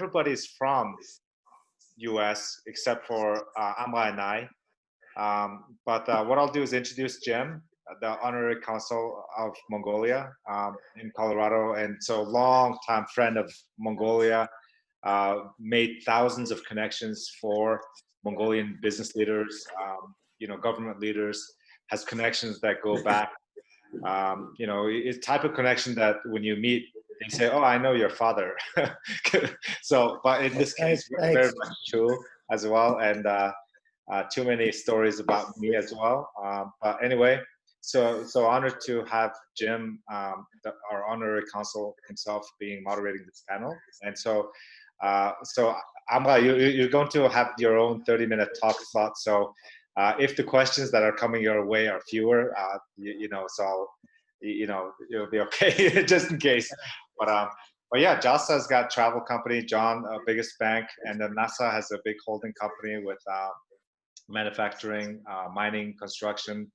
everybody's from US except for Amma and I. But what I'll do is introduce Jim, the Honorary Consul of Mongolia in Colorado, and so long-time friend of Mongolia, made thousands of connections for Mongolian business leaders, government leaders, has connections that go back. It's type of connection that when you meet, they say, "Oh, I know your father." So, but in this case, very much true as well, and too many stories about me as well. But anyway, so honored to have Jim, our honorary consul himself, being moderating this panel. And so Amra, you're going to have your own 30-minute talk slot. So if the questions that are coming your way are fewer, you'll be okay, just in case. But yeah, Jalsa has got travel company, John, biggest bank, and then NASA has a big holding company with manufacturing, mining, construction,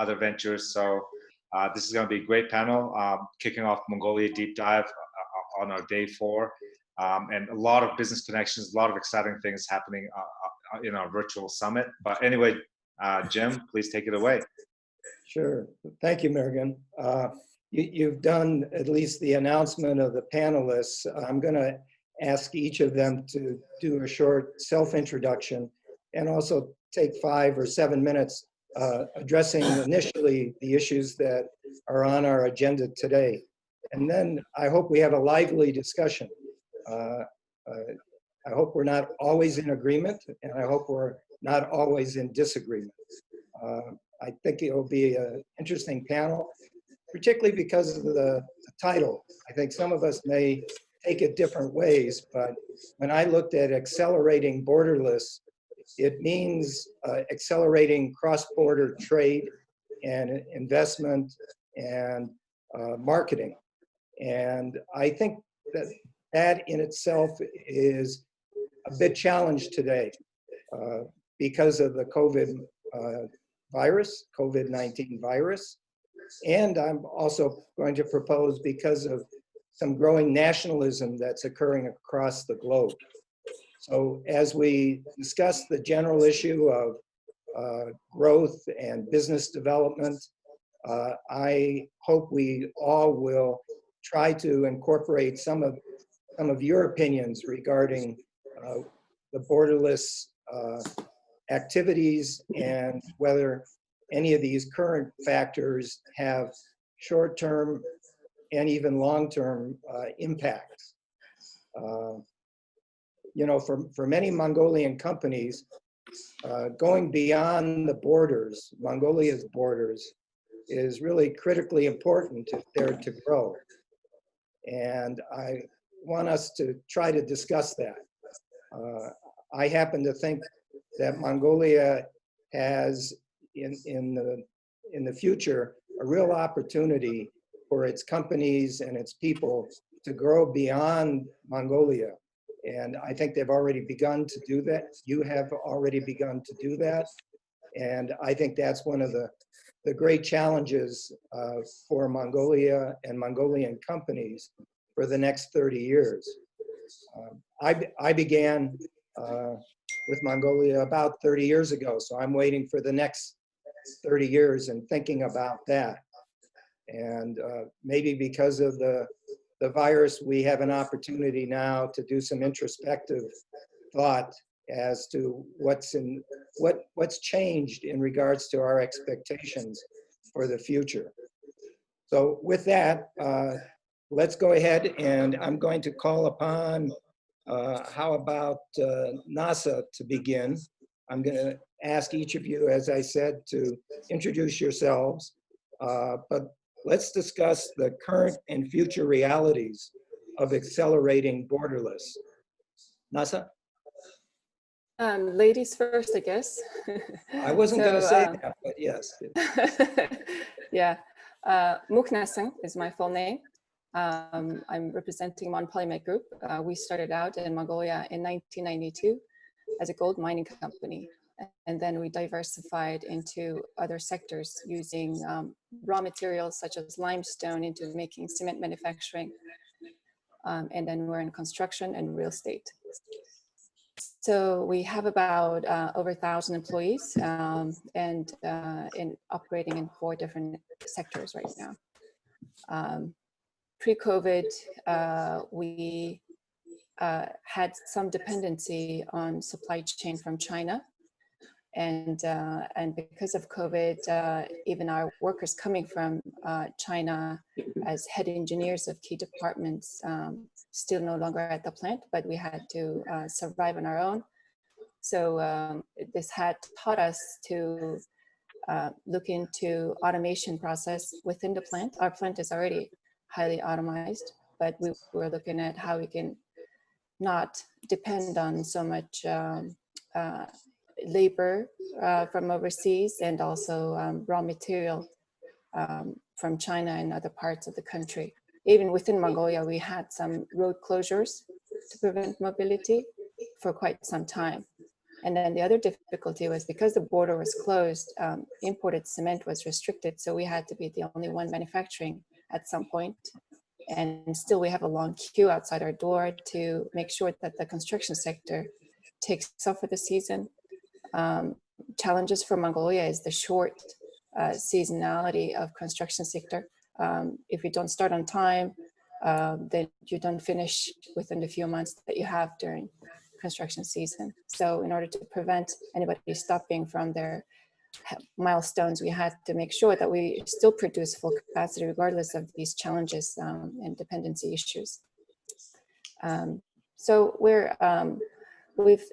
other ventures. So this is going to be a great panel, kicking off Mongolia deep dive on our day 4, and a lot of business connections, a lot of exciting things happening in our virtual summit. But anyway, Jim, please take it away. Sure. Thank you, Mergen. You've done at least the announcement of the panelists. I'm going to ask each of them to do a short self-introduction and also take 5 or 7 minutes addressing initially the issues that are on our agenda today. And then I hope we have a lively discussion. I hope we're not always in agreement, and I hope we're not always in disagreement. I think it will be an interesting panel, particularly because of the title. I think some of us may take it different ways, but when I looked at accelerating borderless, it means accelerating cross-border trade and investment and marketing. And I think that in itself is a bit challenged today because of the COVID-19 virus. And I'm also going to propose because of some growing nationalism that's occurring across the globe. So as we discuss the general issue of growth and business development, I hope we all will try to incorporate some of your opinions regarding the borderless activities and whether any of these current factors have short-term and even long-term impacts. For many Mongolian companies, going beyond the borders, Mongolia's borders, is really critically important if they're to grow. And I want us to try to discuss that. I happen to think that Mongolia has, in the future, a real opportunity for its companies and its people to grow beyond Mongolia. And I think they've already begun to do that. You have already begun to do that. And I think that's one of the great challenges for Mongolia and Mongolian companies for the next 30 years. I began with Mongolia about 30 years ago, so I'm waiting for the next 30 years and thinking about that. And maybe because of the virus, we have an opportunity now to do some introspective thought as to what's changed in regards to our expectations for the future. So with that, let's go ahead, and I'm going to call upon, how about NASA to begin? I'm going to ask each of you, as I said, to introduce yourselves, but let's discuss the current and future realities of accelerating borderless. NASA? Ladies first, I guess. I wasn't going to say that, but yes. Yeah. Munkhnasan is my full name. I'm representing Monpolymet Group. We started out in Mongolia in 1992 as a gold mining company. And then we diversified into other sectors using raw materials such as limestone into making cement manufacturing. and then we're in construction and real estate. So we have about over 1,000 employees and operating in 4 different sectors right now. Pre-COVID, we had some dependency on supply chain from China. And because of COVID, even our workers coming from China as head engineers of key departments still no longer at the plant, but we had to survive on our own. So this had taught us to look into automation process within the plant. Our plant is already highly automized, but we were looking at how we can not depend on so much labor from overseas, and also raw material from China and other parts of the country. Even within Mongolia, we had some road closures to prevent mobility for quite some time. And then the other difficulty was because the border was closed, imported cement was restricted. So we had to be the only one manufacturing at some point. And still we have a long queue outside our door to make sure that the construction sector takes off for the season. Challenges for Mongolia is the short seasonality of construction sector. If you don't start on time, then you don't finish within the few months that you have during construction season. So in order to prevent anybody stopping from their milestones, we had to make sure that we still produce full capacity regardless of these challenges and dependency issues. So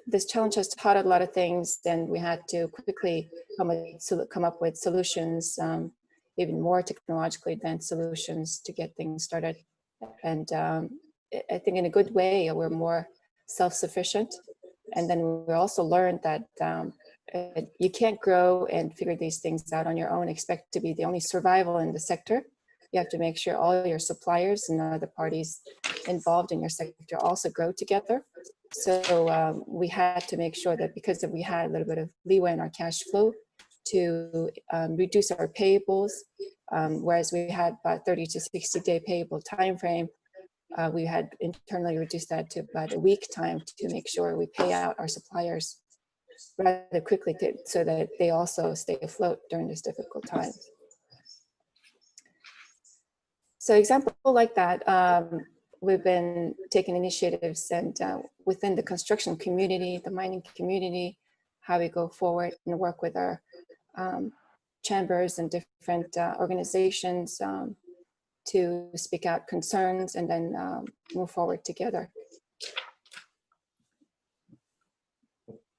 this challenge has taught a lot of things, and we had to quickly come up with solutions, even more technologically advanced solutions to get things started. And I think in a good way, we're more self-sufficient. And then we also learned that you can't grow and figure these things out on your own, expect to be the only survival in the sector. You have to make sure all your suppliers and other parties involved in your sector also grow together. So we had to make sure that because we had a little bit of leeway in our cash flow to reduce our payables, whereas we had about 30 to 60 day payable time frame, we had internally reduced that to about a week time to make sure we pay out our suppliers rather quickly so that they also stay afloat during this difficult time. So example like that, we've been taking initiatives and within the construction community, the mining community, how we go forward and work with our chambers and different organizations to speak out concerns and then move forward together.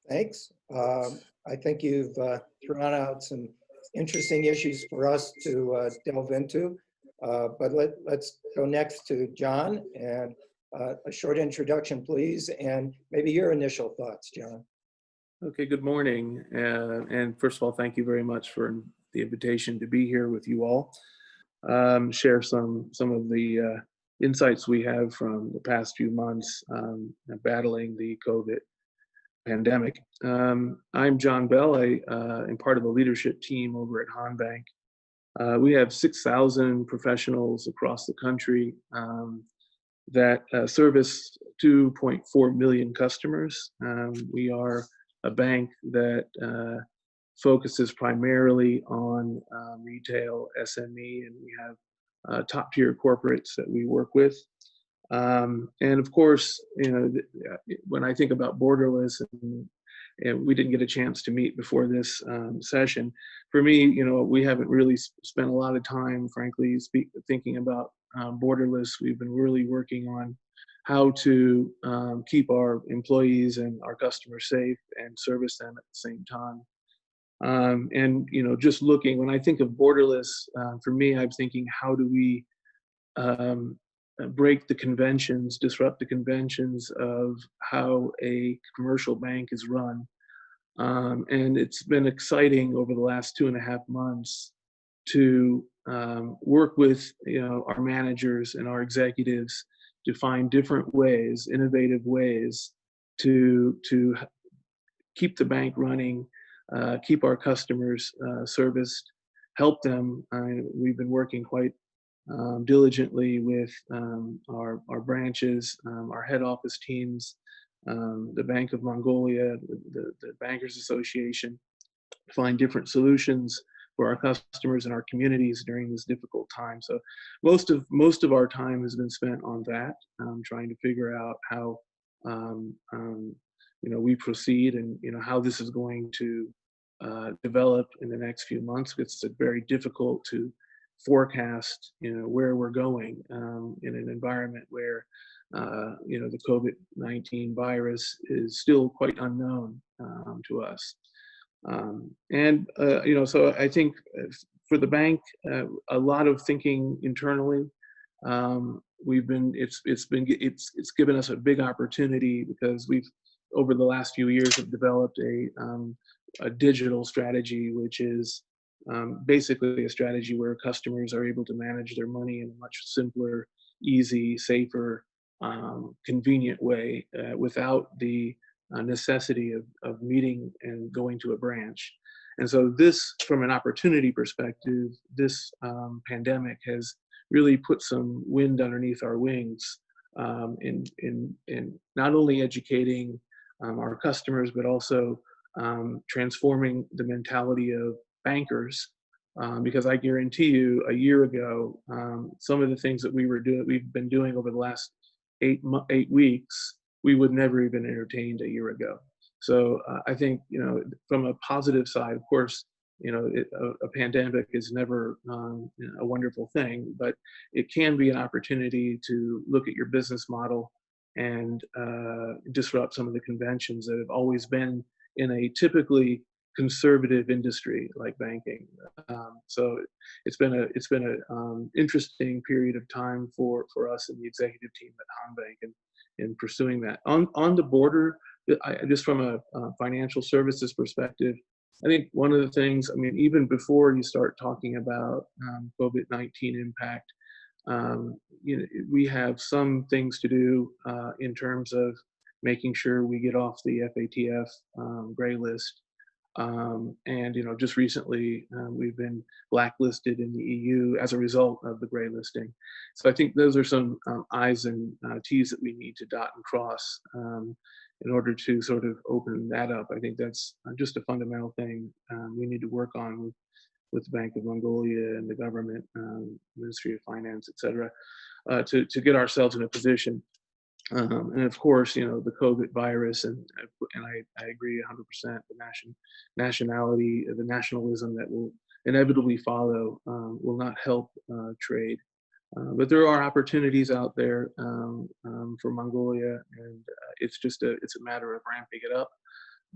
Thanks. I think you've thrown out some interesting issues for us to delve into. But let's go next to John, and a short introduction, please, and maybe your initial thoughts, John. Okay, good morning. And first of all, thank you very much for the invitation to be here with you all. Share some of the insights we have from the past few months battling the COVID pandemic. I'm John Bell. I am part of the leadership team over at Hanbank. We have 6,000 professionals across the country that service 2.4 million customers. We are a bank that focuses primarily on retail, SME, and we have top-tier corporates that we work with. And of course, you know, when I think about Borderless, and we didn't get a chance to meet before this session, for me, you know, we haven't really spent a lot of time, frankly, thinking about Borderless. We've been really working on how to keep our employees and our customers safe and service them at the same time. And, you know, just looking, when I think of Borderless, for me, I'm thinking, how do we break the conventions, disrupt the conventions of how a commercial bank is run. And it's been exciting over the last 2.5 months to work with, you know, our managers and our executives to find different ways, innovative ways to keep the bank running, keep our customers serviced, help them. We've been working quite diligently with our branches, our head office teams, the Bank of Mongolia, the Bankers Association, to find different solutions for our customers and our communities during this difficult time. So most of our time has been spent on that, trying to figure out how we proceed, and how this is going to develop in the next few months. It's very difficult to forecast where we're going in an environment where the COVID-19 virus is still quite unknown to us. So I think for the bank, a lot of thinking internally. It's given us a big opportunity because we've, over the last few years, have developed a digital strategy, which is basically a strategy where customers are able to manage their money in a much simpler, easy, safer, convenient way without the necessity of meeting and going to a branch. And so this, from an opportunity perspective, this pandemic has really put some wind underneath our wings in not only educating our customers, but also transforming the mentality of bankers. Because I guarantee you, a year ago, some of the things that we've been doing over the last 8 weeks, we would never even entertained a year ago. So I think, from a positive side, of course, a pandemic is never a wonderful thing, but it can be an opportunity to look at your business model and disrupt some of the conventions that have always been in a typically conservative industry like banking. So it's been a interesting period of time for us and the executive team at Hanbank in pursuing that. On the border, just from a financial services perspective, I think one of the things, even before you start talking about COVID-19 impact, we have some things to do in terms of making sure we get off the FATF gray list. And just recently, we've been blacklisted in the EU as a result of the gray listing. So I think those are some I's and T's that we need to dot and cross in order to sort of open that up. I think that's just a fundamental thing we need to work on with the Bank of Mongolia and the government, Ministry of Finance, et cetera, to get ourselves in a position. And of course, the COVID virus, and I agree 100%, the nationality, the nationalism that will inevitably follow will not help trade. But there are opportunities out there for Mongolia, and it's a matter of ramping it up.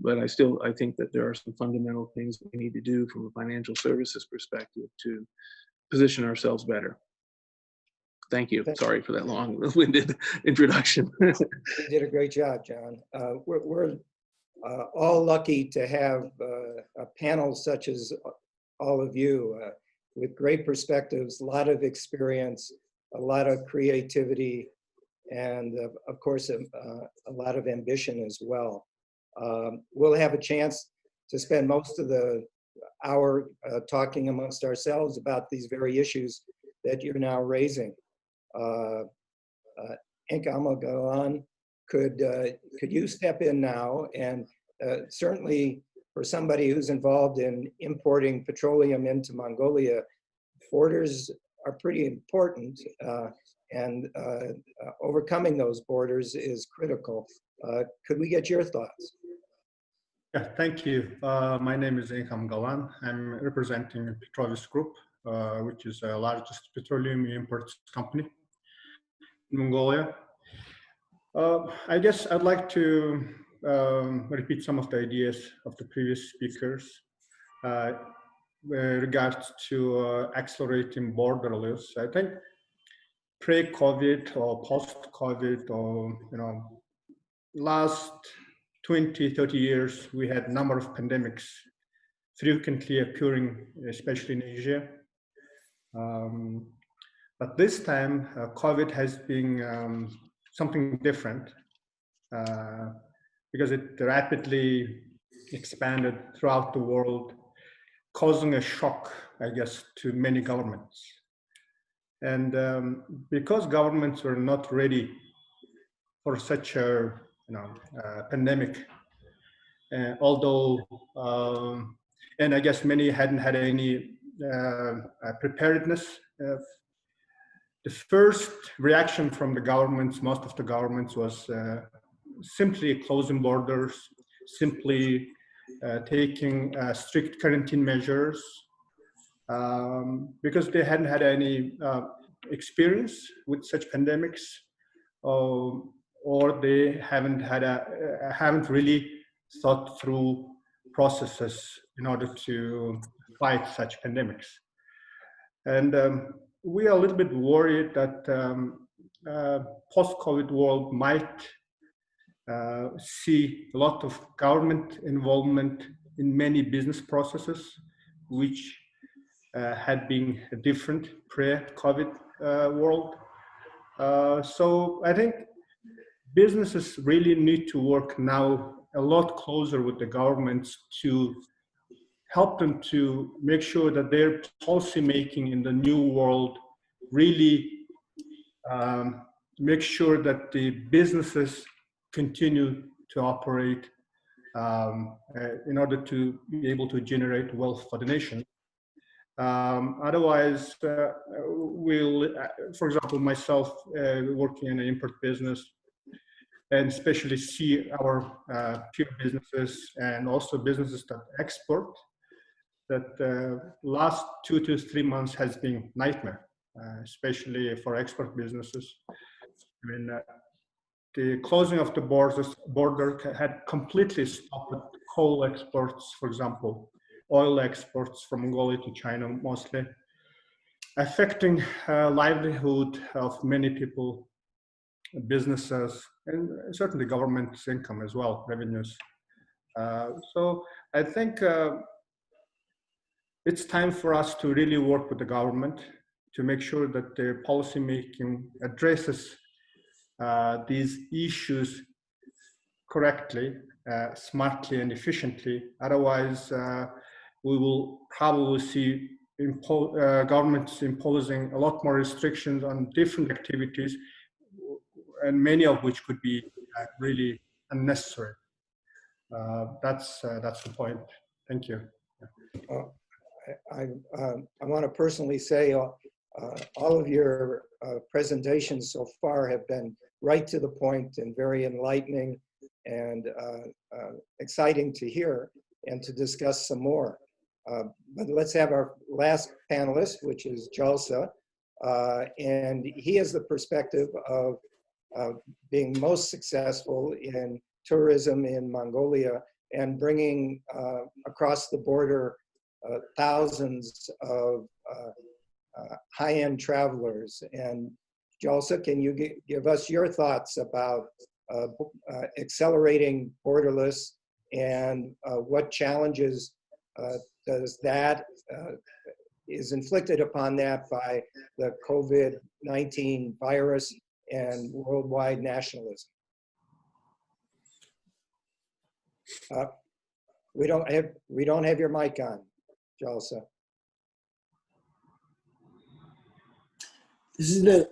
But I think that there are some fundamental things that we need to do from a financial services perspective to position ourselves better. Thank you. Sorry for that long-winded introduction. You did a great job, John. We're all lucky to have a panel such as all of you with great perspectives, a lot of experience, a lot of creativity, and of course, a lot of ambition as well. We'll have a chance to spend most of the hour talking amongst ourselves about these very issues that you're now raising. Enkamagalan, could you step in now? And certainly for somebody who's involved in importing petroleum into Mongolia, borders are pretty important, and overcoming those borders is critical. Could we get your thoughts? Yeah, thank you. My name is Enkamagalan. I'm representing Borderless Group, which is the largest petroleum imports company in Mongolia. I guess I'd like to repeat some of the ideas of the previous speakers with regards to accelerating borderless. I think pre-COVID or post-COVID, or last 20, 30 years, we had a number of pandemics frequently occurring, especially in Asia. But this time, COVID has been something different because it rapidly expanded throughout the world, causing a shock, I guess, to many governments. And because governments were not ready for such a pandemic, although and I guess many hadn't had any preparedness. The first reaction from the governments, most of the governments, was simply closing borders, simply taking strict quarantine measures, because they hadn't had any experience with such pandemics, or they haven't really thought through processes in order to fight such pandemics. And we are a little bit worried that post-COVID world might see a lot of government involvement in many business processes, which had been different pre-COVID world. So I think businesses really need to work now a lot closer with the governments to help them to make sure that their policy making in the new world really make sure that the businesses continue to operate in order to be able to generate wealth for the nation. Otherwise, we'll, for example, myself working in an import business, and especially see our peer businesses and also businesses that export, that last 2 to 3 months has been nightmare, especially for export businesses. I mean, the closing of the border had completely stopped coal exports, for example, oil exports from Mongolia to China mostly, affecting livelihood of many people, businesses, and certainly government's income as well, revenues. So I think it's time for us to really work with the government to make sure that their policy making addresses these issues correctly, smartly, and efficiently. Otherwise, we will probably see governments imposing a lot more restrictions on different activities, and many of which could be really unnecessary. That's the point. Thank you. I want to personally say all of your presentations so far have been right to the point and very enlightening and exciting to hear and to discuss some more. But let's have our last panelist, which is Jalsa, and he has the perspective of being most successful in tourism in Mongolia and bringing across the border thousands of high-end travelers. And Jalsa, can you give us your thoughts about accelerating Borderless and what challenges does that is inflicted upon that by the COVID-19 virus and worldwide nationalism? We don't have your mic on, Jalsa. This is the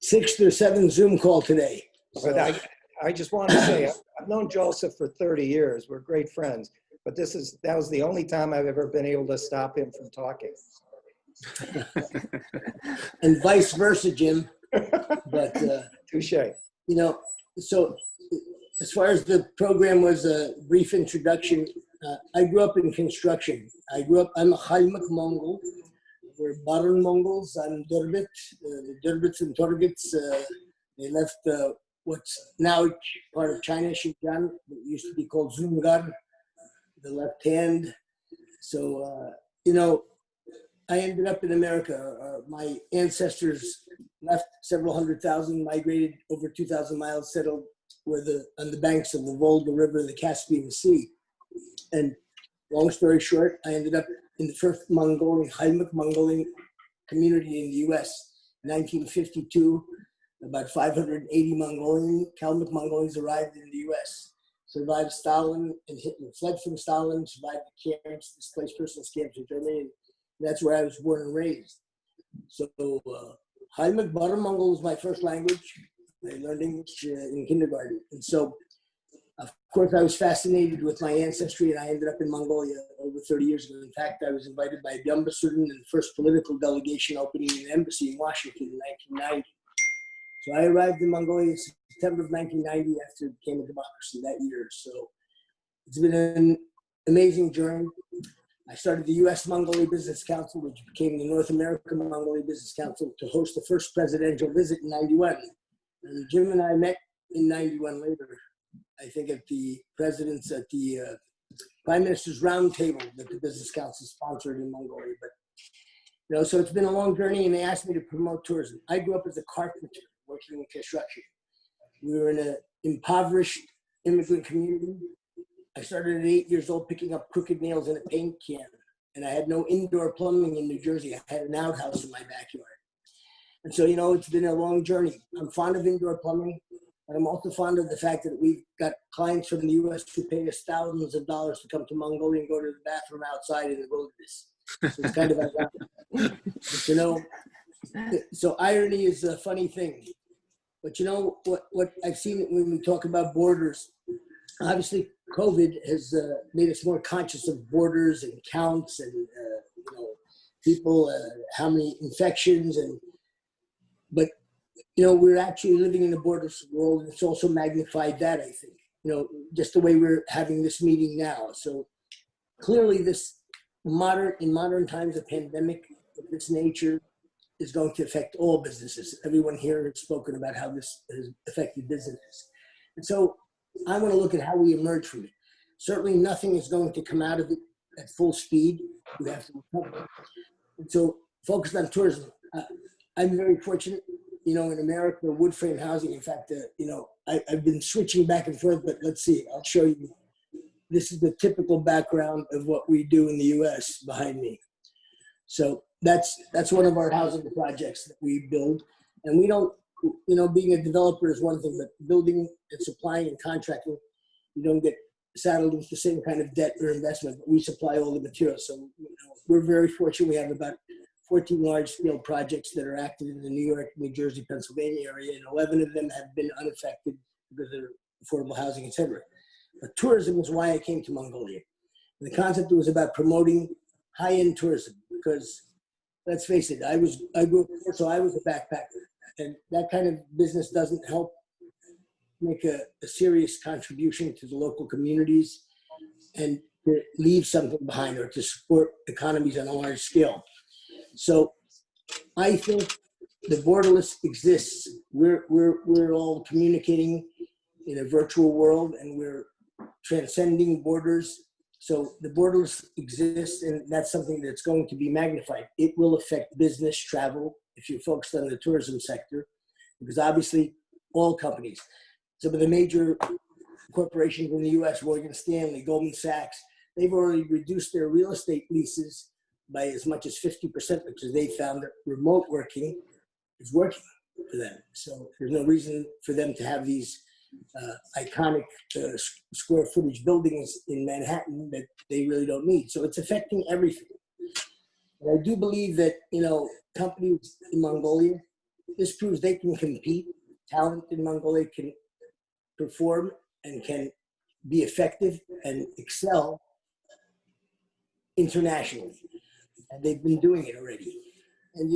6th or 7th Zoom call today. So. But I just want to say, I've known Jalsa for 30 years. We're great friends. But that was the only time I've ever been able to stop him from talking. And vice versa, Jim. But touche. You know, so as far as the program was a brief introduction, I grew up in construction. I'm a Khalmyk Mongol. We're modern Mongols. I'm Durbit. The Durbits and Torgits, they left what's now part of China, Xinjiang. It used to be called Zungar, the left hand. So, you know, I ended up in America. My ancestors left several 100,000, migrated over 2,000 miles, settled on the banks of the Volga River, the Caspian Sea. And long story short, I ended up in the first Khalmyk Mongolian community in the US. 1952, about 580 Khalmyk Mongolians arrived in the US. Survived Stalin and Hitler, fled from Stalin, survived the camps, displaced persons camps in Germany. And that's where I was born and raised. So Halmak Baran Mongol was my first language. I learned English in kindergarten. And so, of course, I was fascinated with my ancestry, and I ended up in Mongolia over 30 years ago. In fact, I was invited by Byamba Sudan in the first political delegation opening an embassy in Washington in 1990. So I arrived in Mongolia in September of 1990 after it became a democracy that year. So it's been an amazing journey. I started the U.S. Mongolia Business Council, which became the North American Mongolia Business Council, to host the first presidential visit in 91. And Jim and I met in 91 later, I think at the Prime Minister's Roundtable that the Business Council sponsored in Mongolia. But, so it's been a long journey, and they asked me to promote tourism. I grew up as a carpenter working in construction. We were in an impoverished immigrant community. I started at 8 years old picking up crooked nails in a paint can, and I had no indoor plumbing in New Jersey. I had an outhouse in my backyard. And so, it's been a long journey. I'm fond of indoor plumbing, but I'm also fond of the fact that we've got clients from the U.S. who pay us thousands of dollars to come to Mongolia and go to the bathroom outside in the wilderness. So it's kind of ironic. So irony is a funny thing. But what I've seen when we talk about borders, obviously COVID has made us more conscious of borders and counts and, people, how many infections but we're actually living in a borderless world, and it's also magnified that, I think, just the way we're having this meeting now. So clearly in modern times, a pandemic of this nature is going to affect all businesses. Everyone here has spoken about how this has affected businesses. And so I want to look at how we emerge from it. Certainly nothing is going to come out of it at full speed. We have to recover. And so focused on tourism. I'm very fortunate, in America, wood frame housing. In fact, I've been switching back and forth, but let's see, I'll show you. This is the typical background of what we do in the US behind me. So that's one of our housing projects that we build. And we don't, being a developer is one thing, but building and supplying and contracting, you don't get saddled with the same kind of debt or investment, but we supply all the materials. So we're very fortunate. We have about 14 large-scale projects that are active in the New York, New Jersey, Pennsylvania area, and 11 of them have been unaffected because of affordable housing, et cetera. But tourism is why I came to Mongolia. And the concept was about promoting high-end tourism because, let's face it, I grew up poor, so I was a backpacker. And that kind of business doesn't help make a serious contribution to the local communities and to leave something behind or to support economies on a large scale. So I think the Borderless exists. We're all communicating in a virtual world, and we're transcending borders. So the Borderless exists, and that's something that's going to be magnified. It will affect business travel if you're focused on the tourism sector, because obviously all companies, some of the major corporations in the US, Morgan Stanley, Goldman Sachs, they've already reduced their real estate leases by as much as 50% because they found that remote working is working for them. So there's no reason for them to have these iconic square footage buildings in Manhattan that they really don't need. So it's affecting everything. And I do believe that, companies in Mongolia, this proves they can compete. Talent in Mongolia can perform and can be effective and excel internationally. And they've been doing it already. And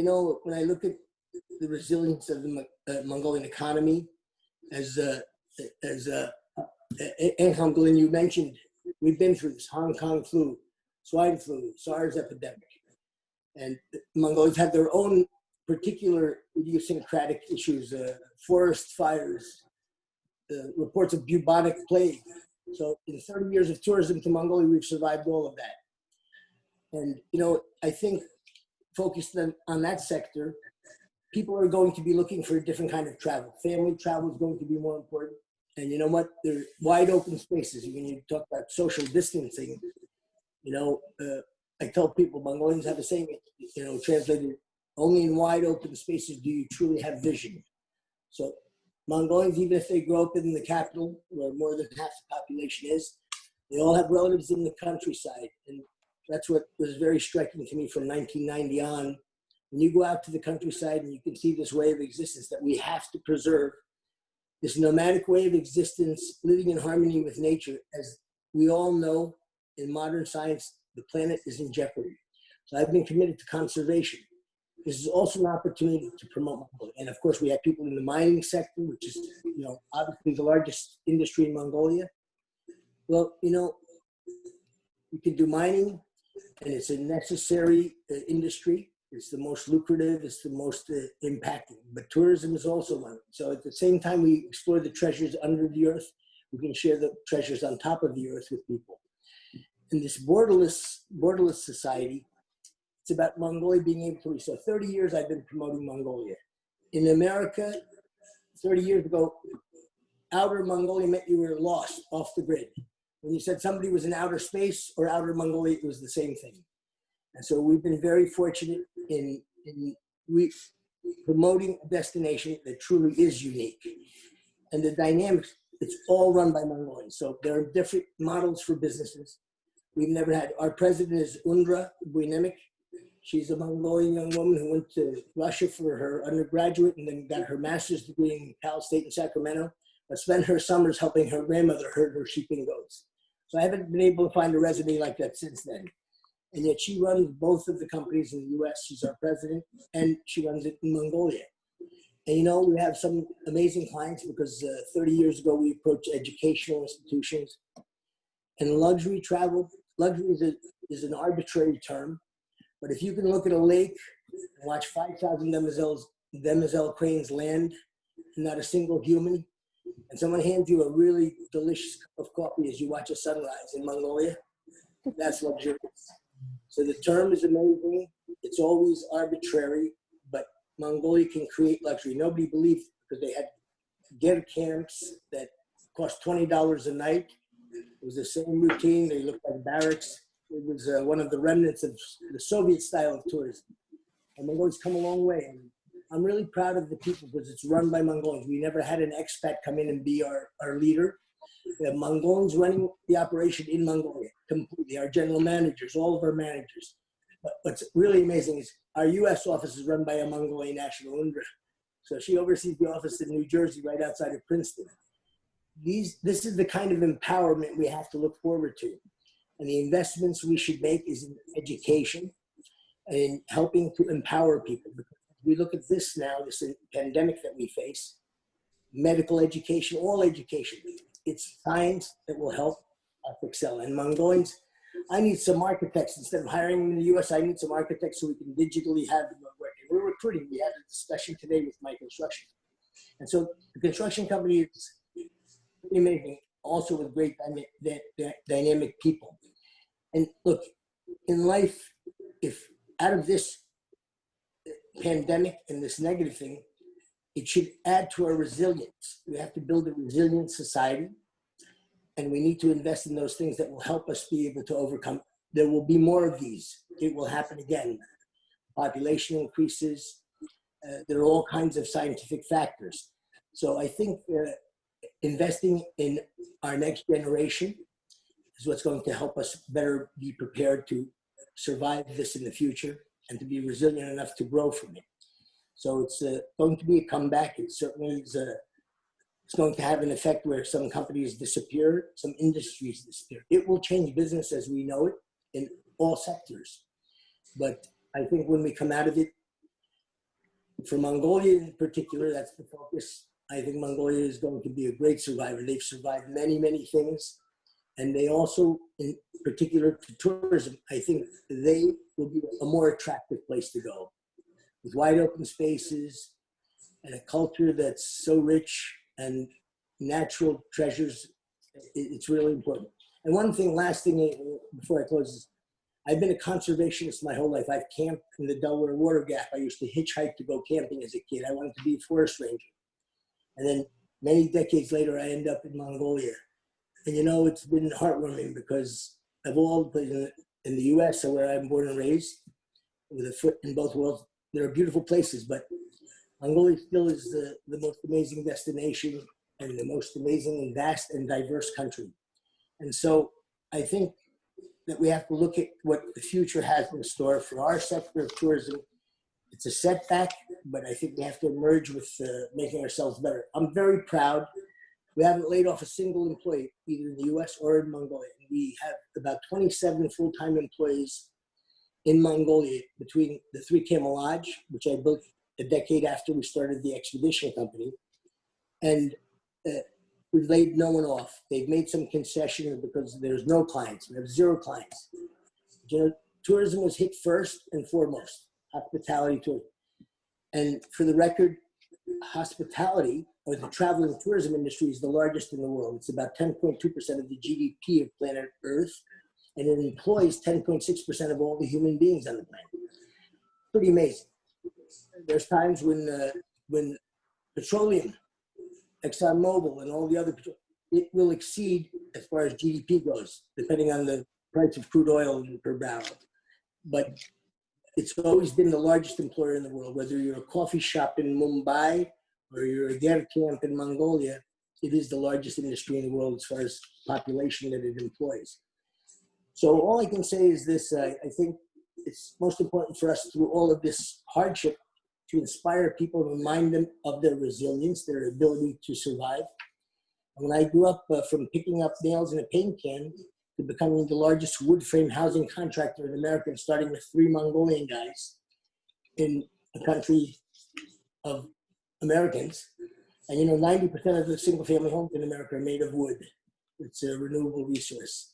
when I look at the resilience of the Mongolian economy, as Ankham Glenn, you mentioned, we've been through this Hong Kong flu, swine flu, SARS epidemic. And Mongolians have their own particular idiosyncratic issues, forest fires, reports of bubonic plague. So in 30 years of tourism to Mongolia, we've survived all of that. And, I think focused on that sector, people are going to be looking for a different kind of travel. Family travel is going to be more important. And you know what? They're wide open spaces. When you talk about social distancing, I tell people, Mongolians have a saying, translated, only in wide open spaces do you truly have vision. So Mongolians, even if they grow up in the capital, where more than half the population is, they all have relatives in the countryside. And that's what was very striking to me from 1990 on, When you go out to the countryside and you can see this way of existence that we have to preserve, this nomadic way of existence, living in harmony with nature, as we all know in modern science, the planet is in jeopardy. So I've been committed to conservation. This is also an opportunity to promote Mongolia. And of course, we have people in the mining sector, which is, obviously the largest industry in Mongolia. Well, you can do mining, and it's a necessary industry. It's the most lucrative, it's the most impacting. But tourism is also one. So at the same time we explore the treasures under the earth, we can share the treasures on top of the earth with people. In this borderless society, it's about Mongolia being able to reach. So 30 years I've been promoting Mongolia. In America, 30 years ago, outer Mongolia meant you were lost off the grid. When you said somebody was in outer space or outer Mongolia, it was the same thing. And so we've been very fortunate in promoting a destination that truly is unique. And the dynamics, it's all run by Mongolians. So there are different models for businesses. We've never had, our president is Undra Buinemik. She's a Mongolian young woman who went to Russia for her undergraduate and then got her master's degree in Cal State in Sacramento, but spent her summers helping her grandmother herd her sheep and goats. So I haven't been able to find a resume like that since then. And yet she runs both of the companies in the US. She's our president, and she runs it in Mongolia. And we have some amazing clients because 30 years ago we approached educational institutions. And luxury travel, luxury is an arbitrary term, but if you can look at a lake and watch 5,000 demoiselle cranes land, and not a single human, and someone hands you a really delicious cup of coffee as you watch a sunrise in Mongolia, that's luxurious. So the term is amazing. It's always arbitrary, but Mongolia can create luxury. Nobody believed because they had ger camps that cost $20 a night. It was the same routine. They looked like barracks. It was one of the remnants of the Soviet style of tourism. And Mongolia's come a long way. And I'm really proud of the people because it's run by Mongolians. We never had an expat come in and be our leader. We have Mongolians running the operation in Mongolia completely, our general managers, all of our managers. But what's really amazing is our US office is run by a Mongolian national, Undra. So she oversees the office in New Jersey, right outside of Princeton. This is the kind of empowerment we have to look forward to. And the investments we should make is in education and in helping to empower people. Because we look at this now, this pandemic that we face, medical education, all education. It's science that will help us excel. And Mongolians, I need some architects. Instead of hiring them in the US, I need some architects so we can digitally have them working. We're recruiting. We had a discussion today with my construction. And so the construction company is pretty amazing, also with great dynamic people. And look, in life, if out of this pandemic and this negative thing, it should add to our resilience. We have to build a resilient society, and we need to invest in those things that will help us be able to overcome. There will be more of these. It will happen again. Population increases. There are all kinds of scientific factors. So I think investing in our next generation is what's going to help us better be prepared to survive this in the future and to be resilient enough to grow from it. So it's going to be a comeback. It certainly is it's going to have an effect where some companies disappear, some industries disappear. It will change business as we know it in all sectors. But I think when we come out of it, for Mongolia in particular, that's the focus. I think Mongolia is going to be a great survivor. They've survived many, many things. And they also, in particular to tourism, I think they will be a more attractive place to go, with wide open spaces and a culture that's so rich and natural treasures. It's really important. And one thing, last thing before I close is, I've been a conservationist my whole life. I've camped in the Delaware Water Gap. I used to hitchhike to go camping as a kid. I wanted to be a forest ranger. And then many decades later, I end up in Mongolia. And it's been heartwarming because of all the places in the US, where I'm born and raised, with a foot in both worlds, there are beautiful places, but Mongolia still is the most amazing destination and the most amazing and vast and diverse country. And so I think that we have to look at what the future has in store for our sector of tourism It's a setback, but I think we have to emerge with making ourselves better. I'm very proud. We haven't laid off a single employee, either in the US or in Mongolia. We have about 27 full-time employees in Mongolia between the 3 Camel Lodge, which I built a decade after we started the expedition company. And we've laid no one off. They've made some concessions because there's no clients. We have 0 clients. You know, tourism was hit first and foremost, hospitality tourism. And for the record, hospitality, or the travel and tourism industry, is the largest in the world. It's about 10.2% of the GDP of planet Earth, and it employs 10.6% of all the human beings on the planet. Pretty amazing. There's times when petroleum, ExxonMobil, and all the other, it will exceed as far as GDP goes, depending on the price of crude oil per barrel. But it's always been the largest employer in the world, whether you're a coffee shop in Mumbai or you're a ger camp in Mongolia. It is the largest industry in the world as far as population that it employs. So all I can say is this: I think it's most important for us through all of this hardship to inspire people, remind them of their resilience, their ability to survive. And when I grew up from picking up nails in a paint can to becoming the largest wood frame housing contractor in America, and starting with 3 Mongolian guys in a country of Americans. And you know, 90% of the single family homes in America are made of wood. It's a renewable resource.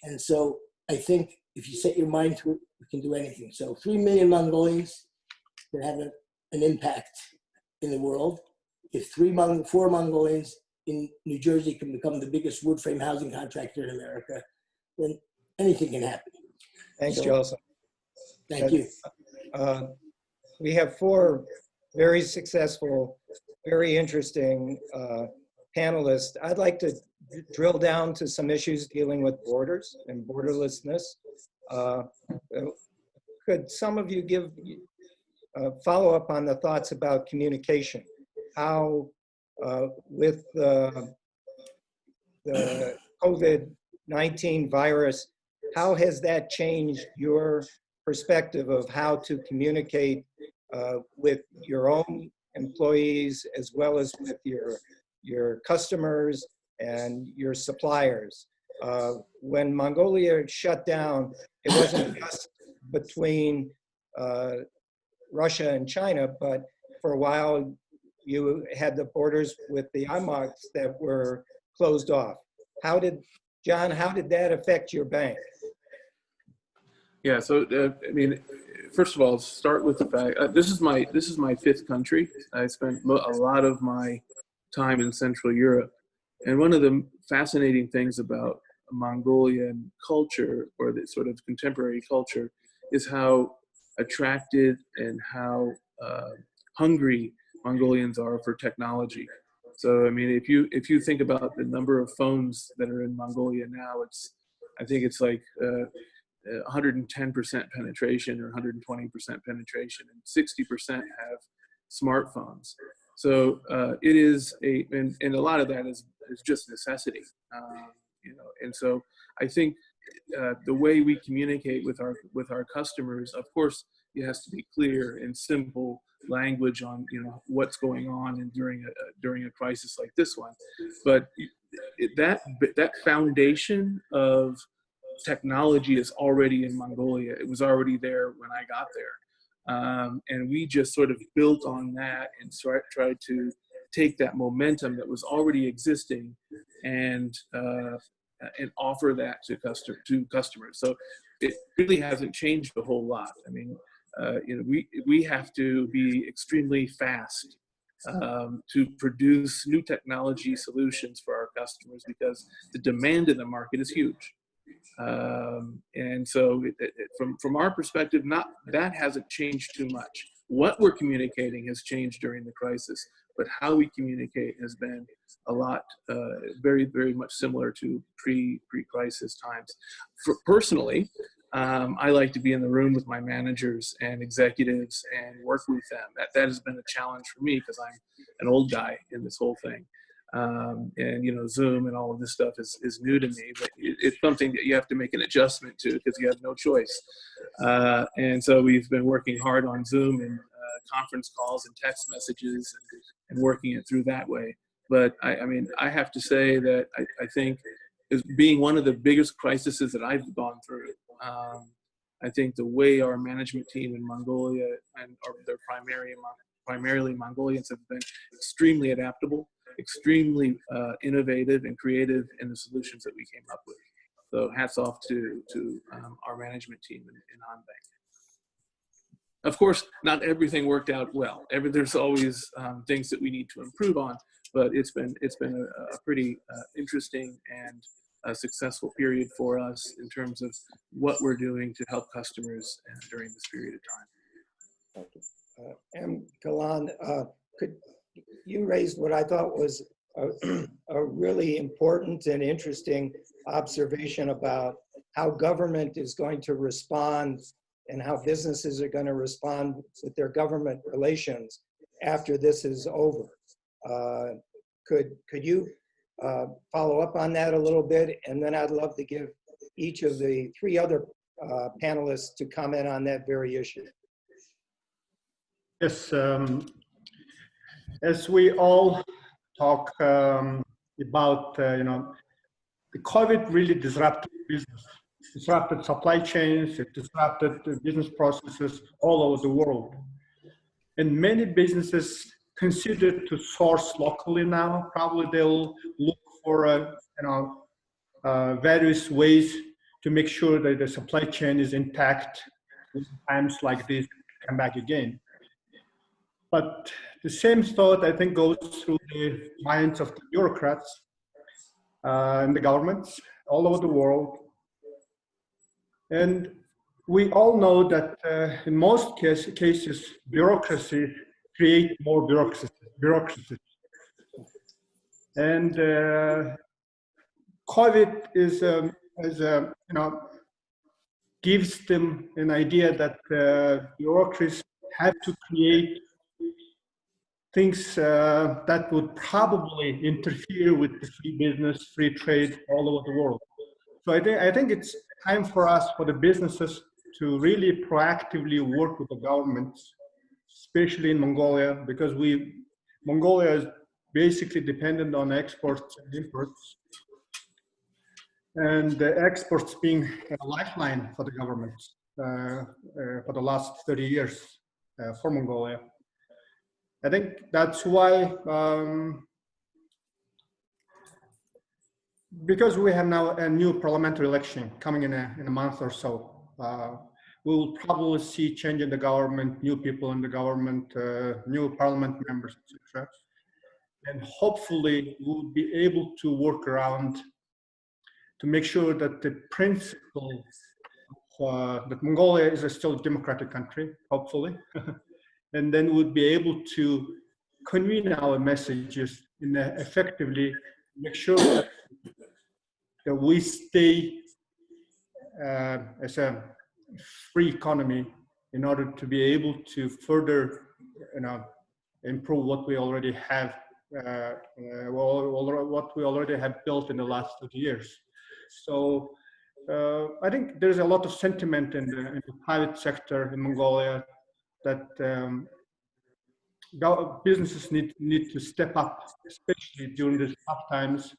And so I think if you set your mind to it, you can do anything. So 3 million Mongolians can have an impact in the world. If 4 Mongolians in New Jersey can become the biggest wood frame housing contractor in America, then anything can happen. Thanks, So, Jalsa. Thank you. We have 4 very successful, very interesting panelists. I'd like to drill down to some issues dealing with borders and borderlessness. Could some of you give follow up on the thoughts about communication? How with the COVID-19 virus, how has that changed your perspective of how to communicate with your own employees as well as with your customers and your suppliers? When Mongolia shut down, it wasn't just between Russia and China, but for a while you had the borders with the IMOCs that were closed off. John, how did that affect your bank? Yeah, so I mean, first of all, start with the fact this is my 5th country. I spent a lot of my time in Central Europe, and one of the fascinating things about Mongolian culture, or the sort of contemporary culture, is how attracted and how hungry Mongolians are for technology. So I mean, if you think about the number of phones that are in Mongolia now, I think it's like 110% penetration or 120% penetration, and 60% have smartphones. So it is and a lot of that is just necessity, you know. And so I think the way we communicate with our customers, of course, it has to be clear and simple language on, you know, what's going on and during a crisis like this one. But that foundation of technology is already in Mongolia. It was already there when I got there. And we just sort of built on that and tried to take that momentum that was already existing and offer that to customers. So it really hasn't changed a whole lot. I mean, you know, we have to be extremely fast to produce new technology solutions for our customers, because the demand in the market is huge. And so from our perspective, that hasn't changed too much. What we're communicating has changed during the crisis, but how we communicate has been a lot, very, very much similar to pre-crisis times. Personally, I like to be in the room with my managers and executives and work with them. That has been a challenge for me, because I'm an old guy in this whole thing. And, you know, Zoom and all of this stuff is new to me, but it's something that you have to make an adjustment to, because you have no choice. And so we've been working hard on Zoom, and conference calls and text messages and working it through that way. But I mean, I have to say that I think as being one of the biggest crises that I've gone through, I think the way our management team in Mongolia and their primarily Mongolians have been extremely adaptable, extremely innovative and creative in the solutions that we came up with. So hats off to our management team in Hanbang. Of course, not everything worked out well. There's always things that we need to improve on, but it's been a pretty interesting and a successful period for us in terms of what we're doing to help customers during this period of time. Thank you. Galan, you raised what I thought was a really important and interesting observation about how government is going to respond and how businesses are going to respond with their government relations after this is over. Could you follow up on that a little bit? And then I'd love to give each of the three other panelists to comment on that very issue. Yes, as we all talk about, the COVID really disrupted business, disrupted supply chains, it disrupted business processes all over the world. And many businesses consider to source locally now. Probably they'll look for various ways to make sure that the supply chain is intact when times like this come back again. But the same thought, I think, goes through the minds of the bureaucrats and the governments all over the world. And we all know that in most cases, bureaucracy create more bureaucracy. And COVID gives them an idea that bureaucracies have to create things that would probably interfere with the free business, free trade all over the world. So I think it's time for us, for the businesses, to really proactively work with the governments, especially in Mongolia, because Mongolia is basically dependent on exports and imports. And the exports being a lifeline for the governments for the last 30 years for Mongolia. I think that's why, because we have now a new parliamentary election coming in a month or so, we will probably see change in the government, new people in the government, new parliament members, etc. And hopefully we'll be able to work around to make sure that the principle that Mongolia is still a democratic country, hopefully, and then we'll be able to convene our messages in effectively make sure that we stay as a free economy in order to be able to further, improve what we already have, what we already have built in the last 30 years. So I think there's a lot of sentiment in the private sector in Mongolia that businesses need to step up, especially during these tough times,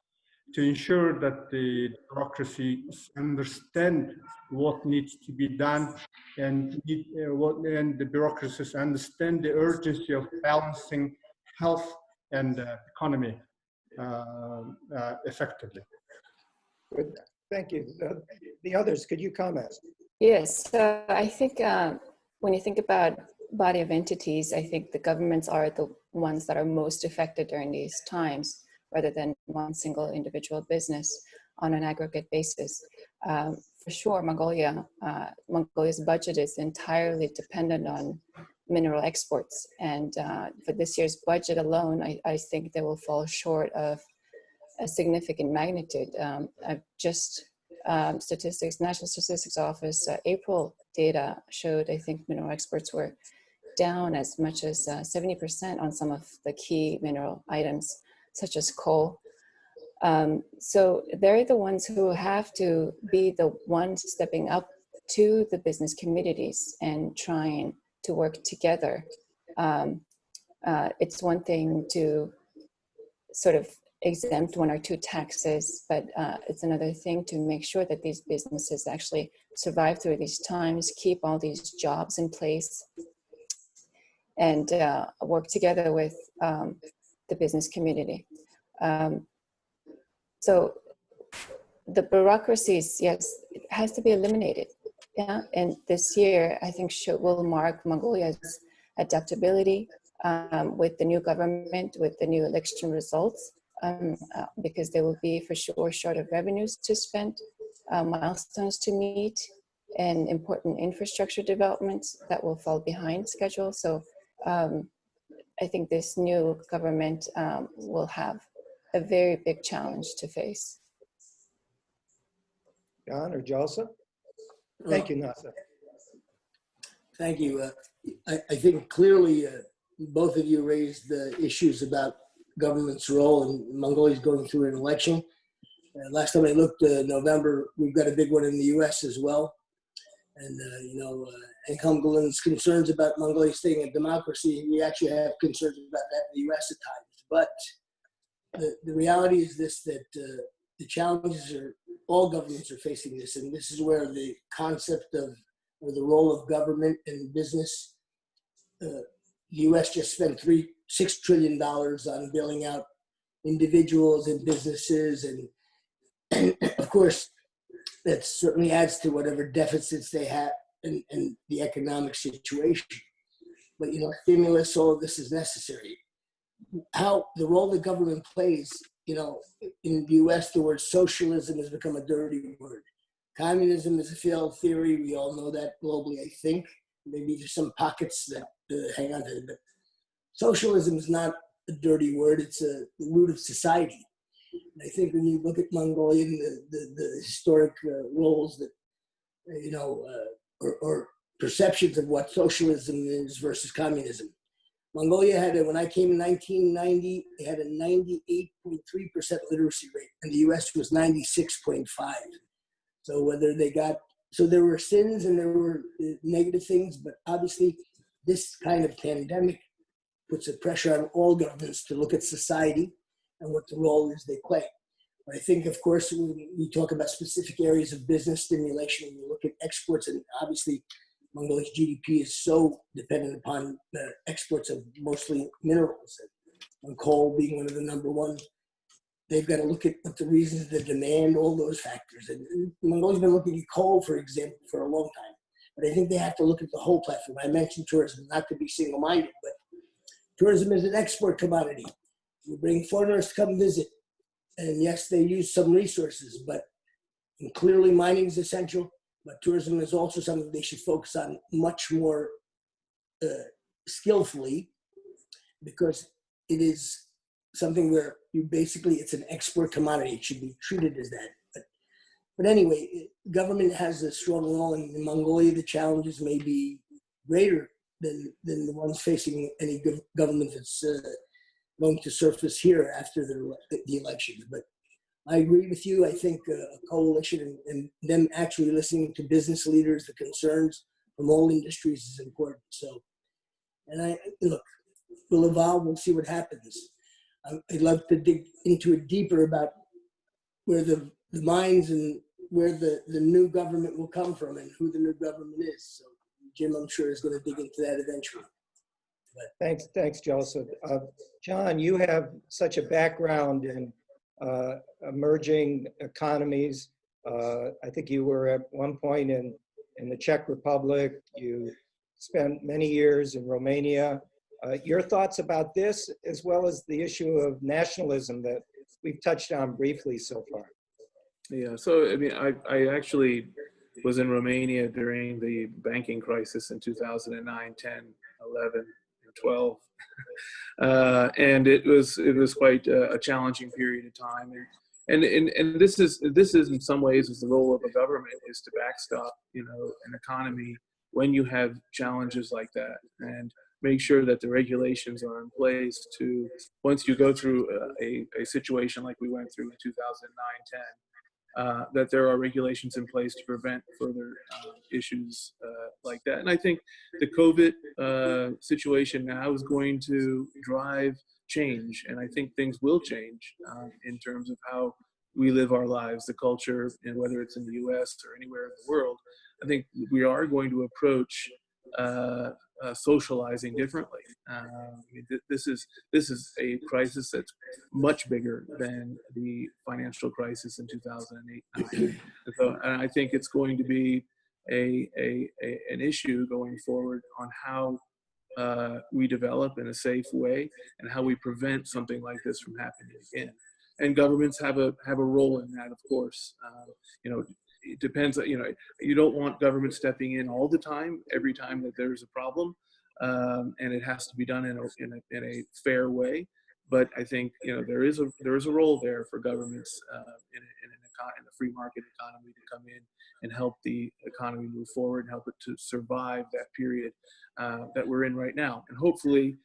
to ensure that the bureaucracies understand what needs to be done and the bureaucracies understand the urgency of balancing health and economy effectively. Good. Thank you. The others, could you comment? Yes, I think when you think about body of entities, I think the governments are the ones that are most affected during these times, rather than one single individual business on an aggregate basis. For sure, Mongolia's budget is entirely dependent on mineral exports. And for this year's budget alone, I think they will fall short of a significant magnitude. National Statistics Office, April data showed, I think mineral exports were down as much as 70% on some of the key mineral items, such as coal. So they're the ones who have to be the ones stepping up to the business communities and trying to work together It's one thing to sort of exempt one or two taxes, but it's another thing to make sure that these businesses actually survive through these times, keep all these jobs in place, and work together with the business community. So the bureaucracies, yes, it has to be eliminated. Yeah, and this year I think will mark Mongolia's adaptability with the new government, with the new election results, because there will be for sure short of revenues to spend, milestones to meet, and important infrastructure developments that will fall behind schedule. So I think this new government will have a very big challenge to face. John or Jalsa? Thank you, Nasa. Thank you. I think clearly both of you raised the issues about government's role, and Mongolia is going through an election. Last time I looked, November, we've got a big one in the U.S. as well. And, Income Galen's concerns about Mongolia staying a democracy, we actually have concerns about that in the U.S. at times. But the reality is this, that the challenges are, all governments are facing this, and this is where the concept of, or the role of government and business, the U.S. just spent $6 trillion on bailing out individuals and businesses, and of course, that certainly adds to whatever deficits they have in the economic situation. But, stimulus, all of this is necessary. How the role the government plays, in the U.S., the word socialism has become a dirty word. Communism is a failed theory. We all know that globally, I think. Maybe there's some pockets that hang on to it. But socialism is not a dirty word. It's the root of society. And I think when you look at Mongolia, the historic roles that, or perceptions of what socialism is versus communism. Mongolia had, when I came in 1990, they had a 98.3% literacy rate, and the US was 96.5. So so there were sins and there were negative things, but obviously this kind of pandemic puts a pressure on all governments to look at society and what the role is they play. But I think, of course, when we talk about specific areas of business stimulation, when we look at exports, and obviously Mongolia's GDP is so dependent upon the exports of mostly minerals, and coal being one of the number one. They've got to look at what the reasons, the demand, all those factors. And Mongolia's been looking at coal, for example, for a long time. But I think they have to look at the whole platform. I mentioned tourism, not to be single-minded, but tourism is an export commodity. You bring foreigners to come visit, and yes, they use some resources, but clearly mining is essential, but tourism is also something they should focus on much more skillfully, because it is something where it's an export commodity. It should be treated as that. But anyway, government has a strong role, and in Mongolia, the challenges may be greater than the ones facing any government that's going to surface here after the election. But I agree with you. I think a coalition and them actually listening to business leaders, the concerns from all industries is important. So, and look, we'll evolve. We'll see what happens. I'd love to dig into it deeper about where the minds and where the new government will come from and who the new government is. So Jim, I'm sure, is going to dig into that eventually. But Thanks, Jalsa. John, you have such a background in emerging economies. I think you were at one point in the Czech Republic. You spent many years in Romania. Your thoughts about this, as well as the issue of nationalism that we've touched on briefly so far? Yeah, so I mean, I actually was in Romania during the banking crisis in 2009, 10, 11, and 12. And it was quite a challenging period of time. And this is in some ways is the role of a government, is to backstop, an economy when you have challenges like that, and make sure that the regulations are in place to, once you go through a situation like we went through in 2009, that there are regulations in place to prevent further issues like that. And I think the COVID situation now is going to drive change, and I think things will change in terms of how we live our lives, the culture, and whether it's in the US or anywhere in the world. I think we are going to approach socializing differently. This is a crisis that's much bigger than the financial crisis in 2008. And I think it's going to be an issue going forward on how we develop in a safe way and how we prevent something like this from happening again. And governments have a role in that, of course. It depends. You don't want government stepping in all the time, every time that there's a problem, and it has to be done in a fair way. But I think there is a role there for governments in a free market economy to come in and help the economy move forward and help it to survive that period that we're in right now. And hopefully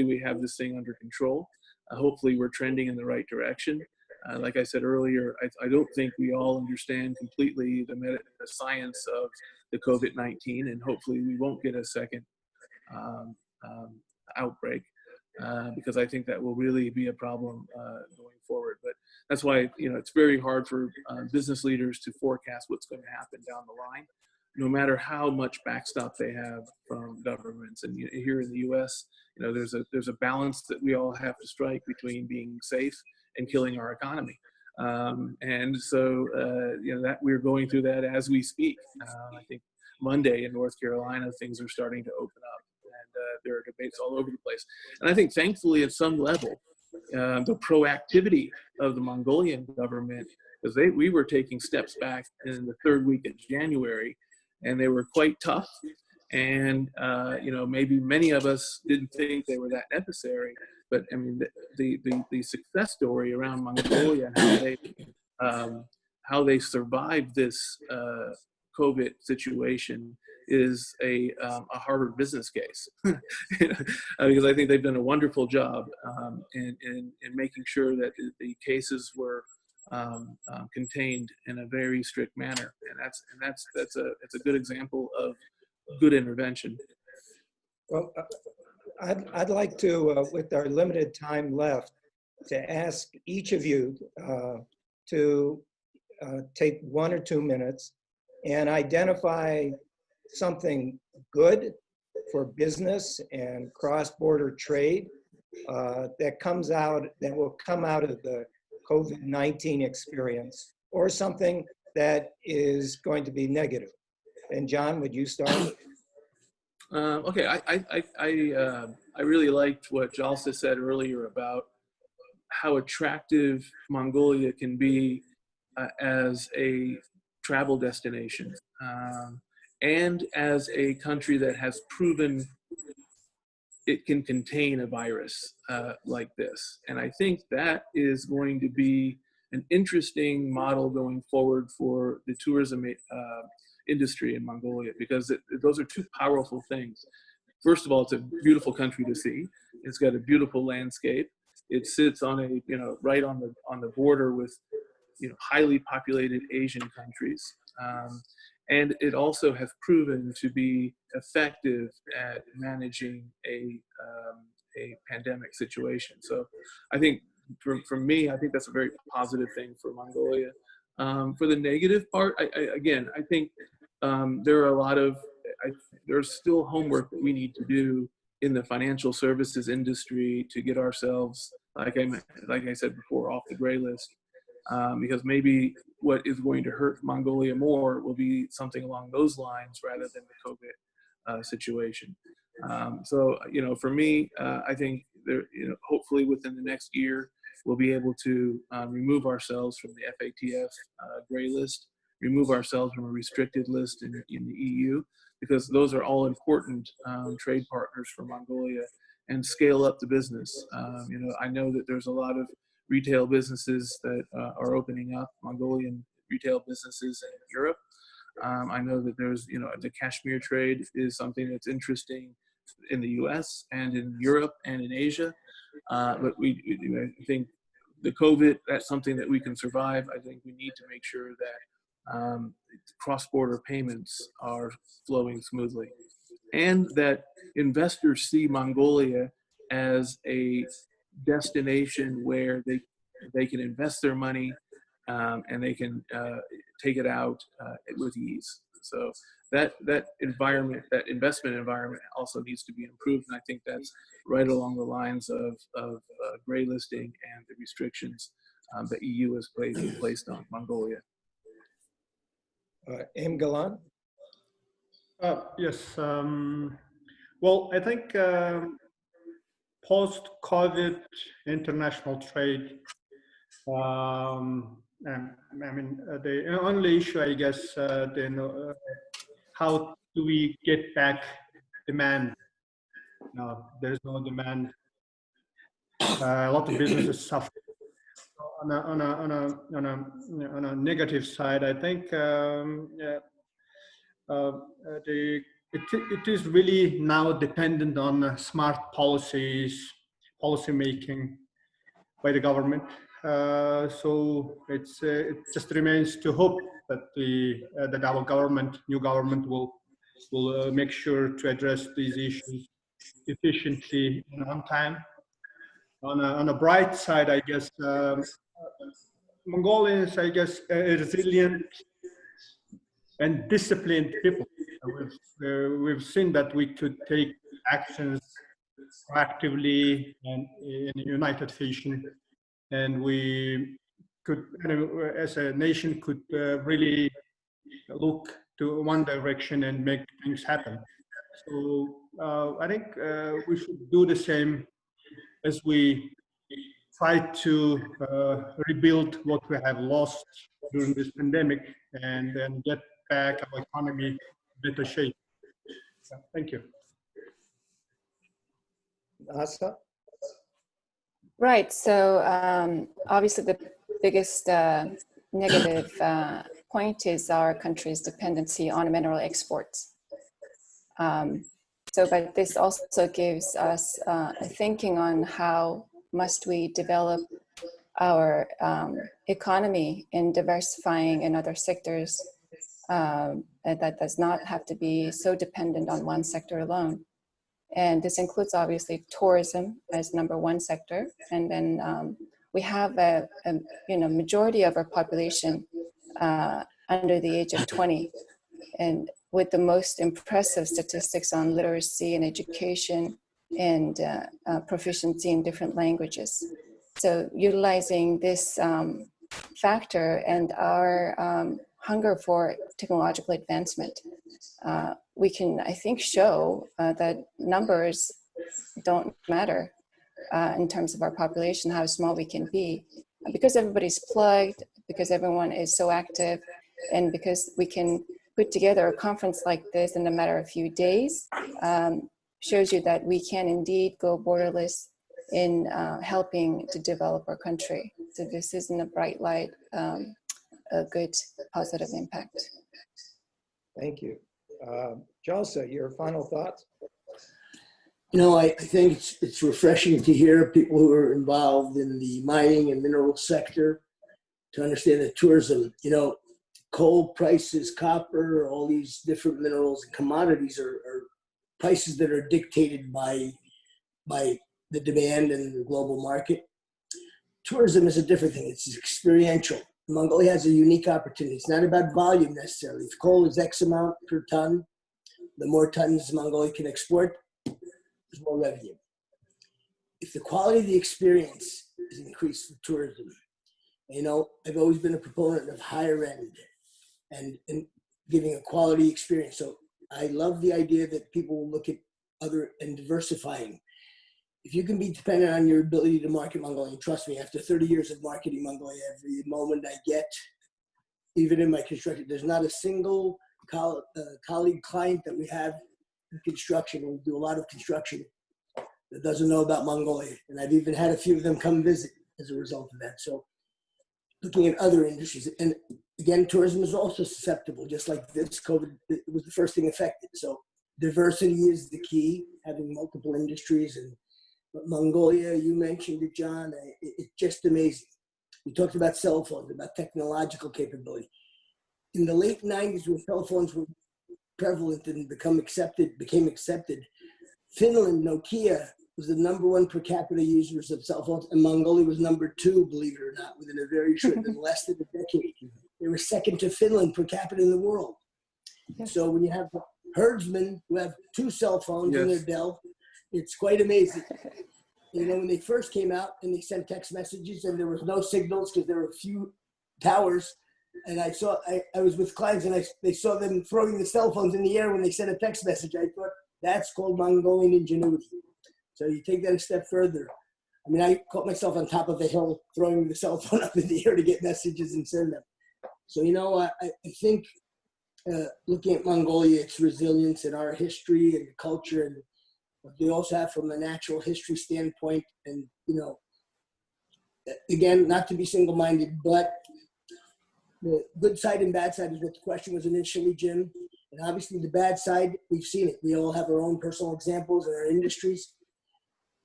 we have this thing under control. Hopefully we're trending in the right direction. Like I said earlier, I don't think we all understand completely the science of the COVID-19, and hopefully we won't get a second outbreak because I think that will really be a problem going forward. But that's why it's very hard for business leaders to forecast what's going to happen down the line, no matter how much backstop they have from governments. And here in the U.S., there's a balance that we all have to strike between being safe and killing our economy. And so, that we're going through that as we speak. I think Monday in North Carolina, things are starting to open up, and there are debates all over the place. And I think, thankfully, at some level, the proactivity of the Mongolian government, because we were taking steps back in the third week of January, and they were quite tough. And maybe many of us didn't think they were that necessary. But I mean, the success story around Mongolia and how they survived this COVID situation is a Harvard business case, because I think they've done a wonderful job in making sure that the cases were contained in a very strict manner, and that's a good example of good intervention. Well, I'd like to, with our limited time left, to ask each of you to take 1 or 2 minutes and identify something good for business and cross-border trade that will come out of the COVID-19 experience, or something that is going to be negative. And John, would you start? Okay, I really liked what Jalsa said earlier about how attractive Mongolia can be as a travel destination and as a country that has proven it can contain a virus like this. And I think that is going to be an interesting model going forward for the tourism industry in Mongolia, because those are two powerful things. First of all, it's a beautiful country to see. It's got a beautiful landscape. It sits on right on the border with highly populated Asian countries, and it also has proven to be effective at managing a pandemic situation. So I think for me, I think that's a very positive thing for Mongolia. For the negative part, I think there's still homework that we need to do in the financial services industry to get ourselves, like I said before, off the gray list. Because maybe what is going to hurt Mongolia more will be something along those lines rather than the COVID situation. So for me, I think hopefully within the next year we'll be able to remove ourselves from the FATF gray list, remove ourselves from a restricted list in the EU, because those are all important trade partners for Mongolia, and scale up the business. I know that there's a lot of retail businesses that are opening up, Mongolian retail businesses in Europe. I know that there's, the cashmere trade is something that's interesting in the US and in Europe and in Asia. But I think the COVID, that's something that we can survive. I think we need to make sure that cross-border payments are flowing smoothly, and that investors see Mongolia as a destination where they can invest their money and they can take it out with ease. So that environment, that investment environment, also needs to be improved, and I think that's right along the lines of gray listing and the restrictions the EU has placed on Mongolia. M. Galan? Yes. Well, I think post-COVID international trade, I mean, the only issue, I guess, how do we get back demand? There's no demand. A lot of businesses suffer. On a negative side, I think it is really now dependent on smart policy making by the government. So it just remains to hope that that our new government will make sure to address these issues efficiently and on time. On a bright side, I guess, Mongolians, I guess, resilient and disciplined people. We've seen that we could take actions proactively and in a united fashion, and we could, as a nation, could really look to one direction and make things happen. So I think we should do the same as we try to rebuild what we have lost during this pandemic and then get back our economy in better shape. Thank you. Asa? Right. So obviously the biggest negative point is our country's dependency on mineral exports. But this also gives us a thinking on how must we develop our economy in diversifying in other sectors that does not have to be so dependent on one sector alone. And this includes obviously tourism as number one sector. And then we have a majority of our population under the age of 20, and with the most impressive statistics on literacy and education and proficiency in different languages. So utilizing this factor and our hunger for technological advancement, we can, I think, show that numbers don't matter in terms of our population, how small we can be. Because everybody's plugged, because everyone is so active, and because we can put together a conference like this in a matter of a few days, shows you that we can indeed go borderless in helping to develop our country. So this is in a bright light, a good positive impact. Thank you. Jalsa, your final thoughts? I think it's refreshing to hear people who are involved in the mining and mineral sector to understand that tourism, coal prices, copper, all these different minerals and commodities are prices that are dictated by the demand and the global market. Tourism is a different thing. It's experiential. Mongolia has a unique opportunity. It's not about volume necessarily. If coal is X amount per ton, the more tons Mongolia can export, there's more revenue. If the quality of the experience is increased for tourism, I've always been a proponent of higher end and giving a quality experience. So I love the idea that people will look at other and diversifying. If you can be dependent on your ability to market Mongolia, trust me, after 30 years of marketing Mongolia, every moment I get, even in my construction, there's not a single colleague client that we have in construction. We do a lot of construction that doesn't know about Mongolia. And I've even had a few of them come visit as a result of that. So looking at other industries, and again, tourism is also susceptible, just like this. COVID was the first thing affected. So diversity is the key, having multiple industries and But Mongolia, you mentioned it, John, it's just amazing. We talked about cell phones, about technological capability. In the late 90s, when cell phones were prevalent and became accepted, Finland, Nokia, was the #1 per capita users of cell phones, and Mongolia was #2, believe it or not, within a very short, in less than a decade. They were second to Finland per capita in the world. So when you have herdsmen who have 2 cell phones in their dell, it's quite amazing. You know, when they first came out and they sent text messages and there was no signals because there were a few towers, and I was with clients and they saw them throwing the cell phones in the air when they sent a text message. I thought, that's called Mongolian ingenuity. So you take that a step further. I mean, I caught myself on top of a hill throwing the cell phone up in the air to get messages and send them. So, you know, I think looking at Mongolia, its resilience and our history and culture, and what they also have from a natural history standpoint, and, you know, again, not to be single-minded, but the good side and bad side is what the question was initially, Jim. And obviously the bad side, we've seen it. We all have our own personal examples in our industries.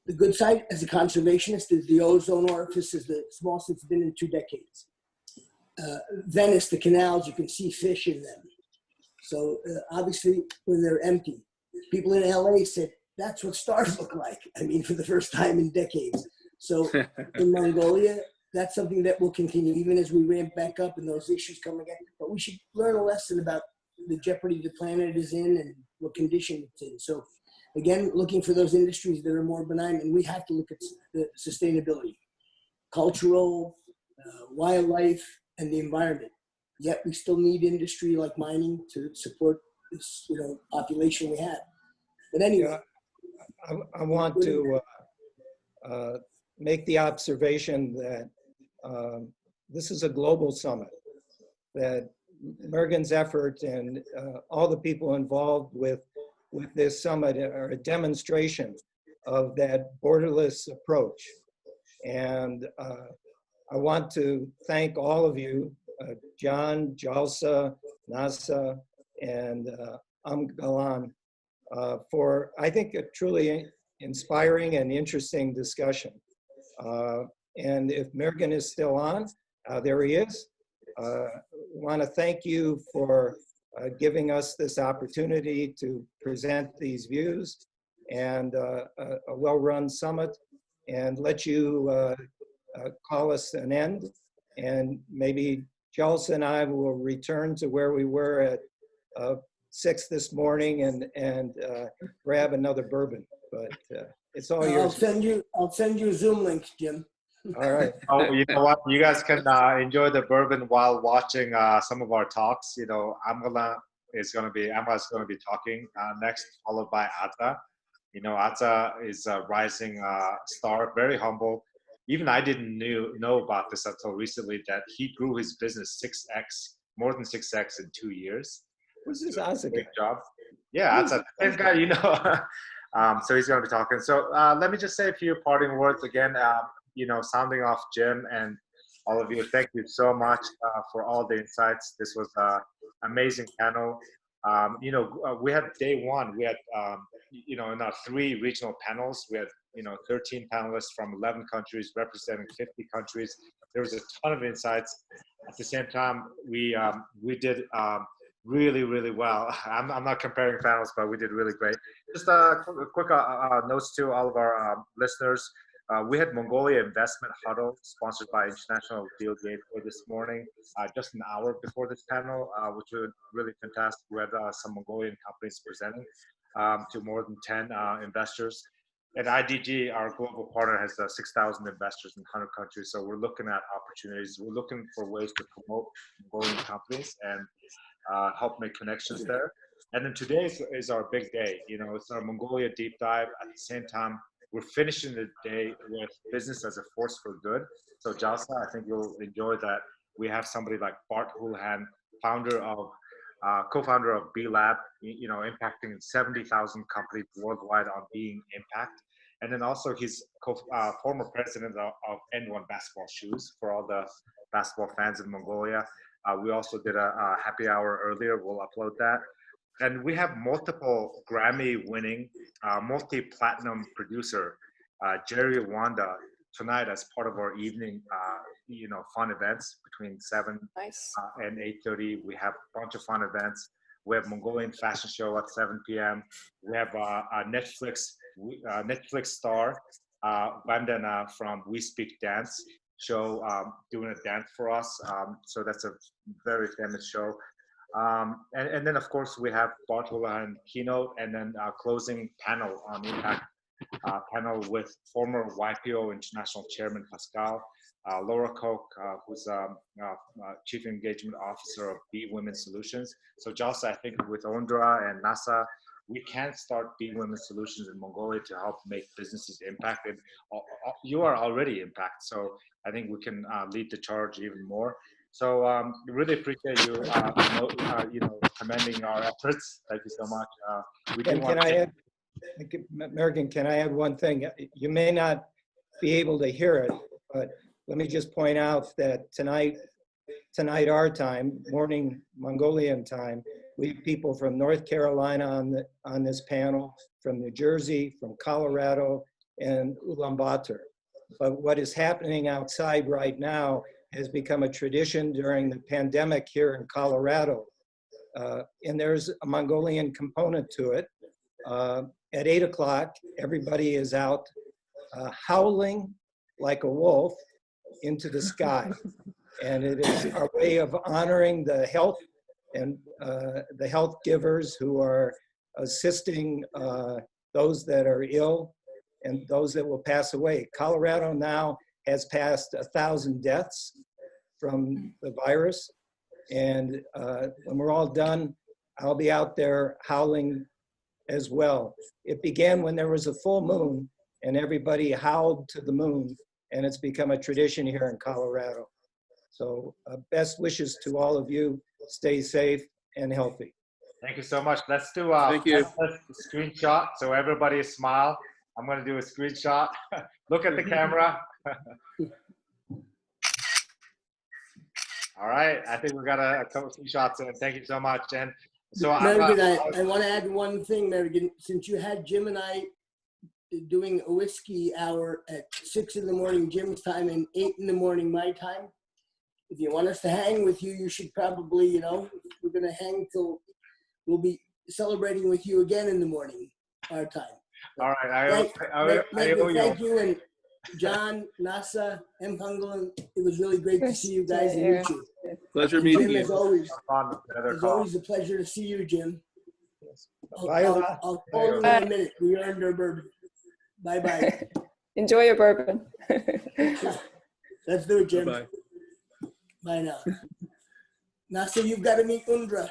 The good side, as a conservationist, is the ozone orifice is the smallest it's been in 2 decades. Venice, the canals, you can see fish in them. So obviously when they're empty, people in LA said, that's what stars look like. I mean, for the first time in decades. So in Mongolia, that's something that will continue even as we ramp back up and those issues come again. But we should learn a lesson about the jeopardy the planet is in and what condition it's in. So again, looking for those industries that are more benign, and we have to look at the sustainability, cultural, wildlife, and the environment. Yet we still need industry like mining to support this, you know, population we have. But anyway. I want to make the observation that this is a global summit, that Mergen's efforts and all the people involved with this summit are a demonstration of that borderless approach. And I want to thank all of you, John, Jalsa, Nasa, and Galan, for, I think, a truly inspiring and interesting discussion. And if Mergen is still on, there he is. Want to thank you for giving us this opportunity to present these views and a well-run summit, and let you call us an end. And maybe Jalsa and I will return to where we were at 6 this morning and grab another bourbon. But it's all yours. I'll send you a Zoom link, Jim. All right. Oh, you know what? You guys can enjoy the bourbon while watching some of our talks. You know, Amra is going to be talking next, followed by Ata. You know, Ata is a rising star, very humble. Even I didn't know about this until recently, that he grew his business 6x, more than 6x in 2 years. Who's this Asa guy? Big job. Yeah, Ata, the same guy, you know. So he's going to be talking. So let me just say a few parting words again. You know, sounding off Jim and all of you, thank you so much for all the insights. This was an amazing panel. You know, we had day one, we had, you know, in our 3 regional panels, we had, you know, 13 panelists from 11 countries representing 50 countries. There was a ton of insights. At the same time, we did really, really well. I'm not comparing panels, but we did really great. Just quick notes to all of our listeners. We had Mongolia Investment Huddle sponsored by International Deal Gateway this morning, just an hour before this panel, which was really fantastic. We had some Mongolian companies presenting to more than 10 investors. And IDG, our global partner, has 6,000 investors in 100 countries. So we're looking at opportunities. We're looking for ways to promote Mongolian companies and help make connections there. And then today is our big day. You know, it's our Mongolia deep dive. At the same time, we're finishing the day with business as a force for good. So Jalsa, I think you'll enjoy that. We have somebody like Bart Houlihan, co-founder of B Lab, you know, impacting 70,000 companies worldwide on being impact. And then also he's former president of N1 Basketball Shoes for all the basketball fans in Mongolia. We also did a happy hour earlier. We'll upload that. And we have multiple Grammy-winning, multi-platinum producer Jerry Wanda tonight as part of our evening, fun events between 7 Nice. and 8:30. We have a bunch of fun events. We have Mongolian fashion show at 7 p.m. We have a Netflix star, Vandana from We Speak Dance show, doing a dance for us. So that's a very famous show. And then, of course, we have Bartola and keynote, and then closing panel on Impact panel with former YPO International Chairman Pascal, Laura Koch, who's Chief Engagement Officer of Be Women Solutions. So Jalsa, I think with Ondra and NASA, we can start Be Women Solutions in Mongolia to help make businesses impact. And you are already impact, so I think we can lead the charge even more. So really appreciate you, commending our efforts. Thank you so much. American, can I add one thing? You may not be able to hear it, but let me just point out that tonight our time, morning Mongolian time, we have people from North Carolina on this panel, from New Jersey, from Colorado, and Ulaanbaatar. But what is happening outside right now has become a tradition during the pandemic here in Colorado. And there's a Mongolian component to it. At 8 o'clock, everybody is out howling like a wolf into the sky. And it is our way of honoring the health and the health givers who are assisting those that are ill and those that will pass away. Colorado now has passed 1,000 deaths from the virus. And when we're all done, I'll be out there howling as well. It began when there was a full moon and everybody howled to the moon, and it's become a tradition here in Colorado. So best wishes to all of you. Stay safe and healthy. Thank you so much. Let's do a screenshot so everybody smile. I'm going to do a screenshot. Look at the camera. All right. I think we got a couple of screenshots in. Thank you so much. And so Merrigan, I want to add one thing, Merrigan. Since you had Jim and I doing a whiskey hour at 6 in the morning Jim's time and 8 in the morning my time, if you want us to hang with you, you should probably, we're going to hang till we'll be celebrating with you again in the morning, our time. All right. Thank you. And John, Nasa, M. Pungal, it was really great to see you guys and meet you. Pleasure meeting you. As always, a pleasure to see you, Jim. I'll call you in a minute. We earned our bourbon. Bye-bye. Enjoy your bourbon. Let's do it, Jim. Bye. Bye now. Nasa, you've got to meet Undra.